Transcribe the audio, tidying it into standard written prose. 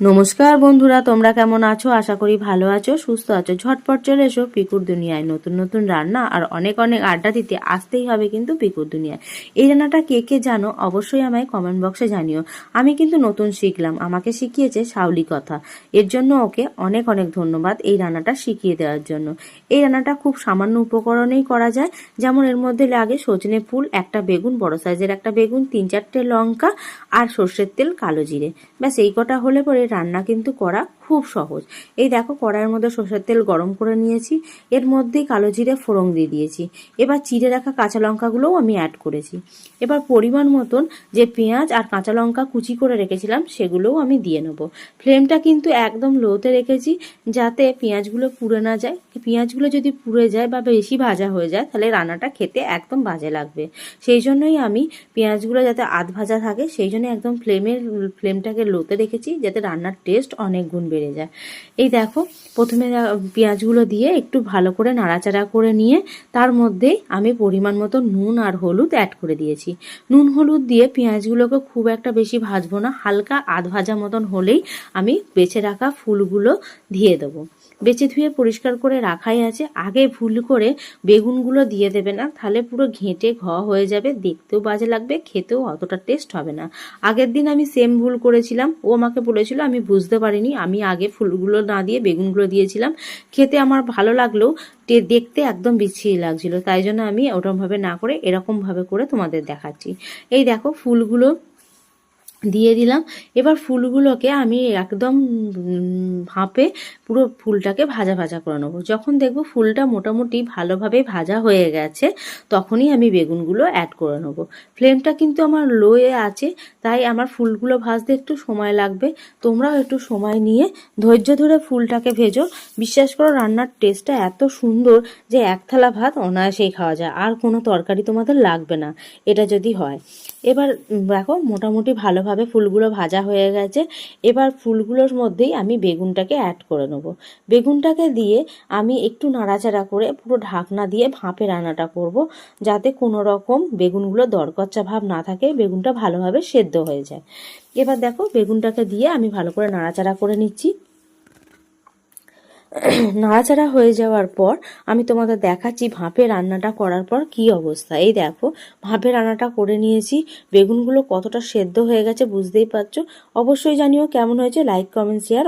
নমস্কার বন্ধুরা, তোমরা কেমন আছো? আশা করি ভালো আছো, সুস্থ আছো। ঝটপট চলে এসো পিকুর দুনিয়ায়। নতুন নতুন রান্না আর অনেক অনেক আড্ডা দিতে আসতেই হবে কিন্তু পিকুর দুনিয়ায়। এই রান্নাটা কে কে জানো অবশ্যই আমায় কমেন্ট বক্সে জানিও। আমি কিন্তু নতুন শিখলাম, আমাকে শিখিয়েছে শাওলি কথা। এর জন্য ওকে অনেক অনেক ধন্যবাদ এই রান্নাটা শিখিয়ে দেওয়ার জন্য। এই রান্নাটা খুব সামান্য উপকরণেই করা যায়। যেমন এর মধ্যে লাগে সজনে ফুল, একটা বেগুন, বড় সাইজের একটা বেগুন, 3-4টে লঙ্কা আর সর্ষের তেল, কালো জিরে। ব্যাস এই কটা হলে পরে রান্না কিন্তু করা খুব সহজ। এই দেখো কড়াইয়ের মধ্যে সরষের তেল গরম করে নিয়েছি, এর মধ্যেই কালো জিরে ফোড়ন দিয়ে দিয়েছি। এবার চিড়ে রাখা কাঁচা লঙ্কাগুলোও আমি অ্যাড করেছি। এবার পরিমাণ মতন যে পেঁয়াজ আর কাঁচা লঙ্কা কুচি করে রেখেছিলাম সেগুলোও আমি দিয়ে নেবো। ফ্লেমটা কিন্তু একদম লোতে রেখেছি যাতে পেঁয়াজগুলো পুড়ে না যায়। পেঁয়াজগুলো যদি পুড়ে যায় বা বেশি ভাজা হয়ে যায় তাহলে রান্নাটা খেতে একদম বাজে লাগবে। সেই জন্যই আমি পেঁয়াজগুলো যাতে আধ ভাজা থাকে সেই জন্য একদম ফ্লেমটাকে লোতে রেখেছি যাতে রান্নার টেস্ট অনেক গুণ বেড়ে যায়। এই দেখো প্রথমে পেঁয়াজগুলো দিয়ে একটু ভালো করে নাড়াচাড়া করে নিয়ে তার মধ্যেই আমি পরিমাণ মতো নুন আর হলুদ অ্যাড করে দিয়েছি। নুন হলুদ দিয়ে পেঁয়াজগুলোকে খুব একটা বেশি ভাজবো না, হালকা আধ ভাজা মতন হলেই আমি বেছে রাখা ফুলগুলো দিয়ে দেবো। বেছে ধুয়ে পরিষ্কার করে রাখাই আছে। আগে ভুল করে বেগুনগুলো দিয়ে দেবে না, তাহলে পুরো ঘেঁটে হয়ে যাবে, দেখতেও বাজে লাগবে, খেতেও অতটা টেস্ট হবে না। আগের দিন আমি সেম ভুল করেছিলাম, ও আমাকে বলেছিল, আমি বুঝতে পারিনি, আমি আগে ফুলগুলো না দিয়ে বেগুনগুলো দিয়েছিলাম। খেতে আমার ভালো লাগলেও দেখতে একদম বিচ্ছিরি লাগছিল, তাই জন্য আমি ওরকমভাবে না করে এরকমভাবে করে তোমাদের দেখাচ্ছি। এই দেখো ফুলগুলো দিয়ে দিলাম। এবার ফুলগুলোকে আমি একদম ভাপে পুরো ফুলটাকে ভাজা ভাজা করে নেবো। যখন দেখবো ফুলটা মোটামুটি ভালোভাবে ভাজা হয়ে গেছে তখনই আমি বেগুনগুলো অ্যাড করে নেবো। ফ্লেমটা কিন্তু আমার লোয়ে আছে, তাই আমার ফুলগুলো ভাজতে একটু সময় লাগবে। তোমরাও একটু সময় নিয়ে ধৈর্য ধরে ফুলটাকে ভেজো। বিশ্বাস করো রান্নার টেস্টটা এত সুন্দর যে এক থালা ভাত অনায়াসেই খাওয়া যায়, আর কোনো তরকারি তোমাদের লাগবে না এটা যদি হয়। এবার দেখো মোটামুটি ভালোভাবে ফুলগুলো ভাজা হয়ে গেছে। এবার ফুলগুলোর মধ্যেই আমি বেগুনটাকে অ্যাড করে নেবো। বেগুনটাকে দিয়ে আমি একটু নাড়াচাড়া করে পুরো ঢাকনা দিয়ে ভাপে রান্নাটা করব, যাতে কোনো রকম বেগুনগুলো দরকচ্চা ভাব না থাকে, বেগুনটা ভালোভাবে সেদ্ধ হয়ে যায়। এবার দেখো বেগুনটাকে দিয়ে আমি ভালো করে নাড়াচাড়া করে নিচ্ছি। নাড়াচাড়া হয়ে যাওয়ার পর আমি তোমাদের দেখাচ্ছি ভাপে রান্নাটা করার পর কি অবস্থা। এই দেখো ভাপে রান্নাটা করে নিয়েছি, বেগুনগুলো কতটা সেদ্ধ হয়ে গেছে বুঝতেই পারছো। অবশ্যই জানিও কেমন হয়েছে, লাইক কমেন্ট শেয়ার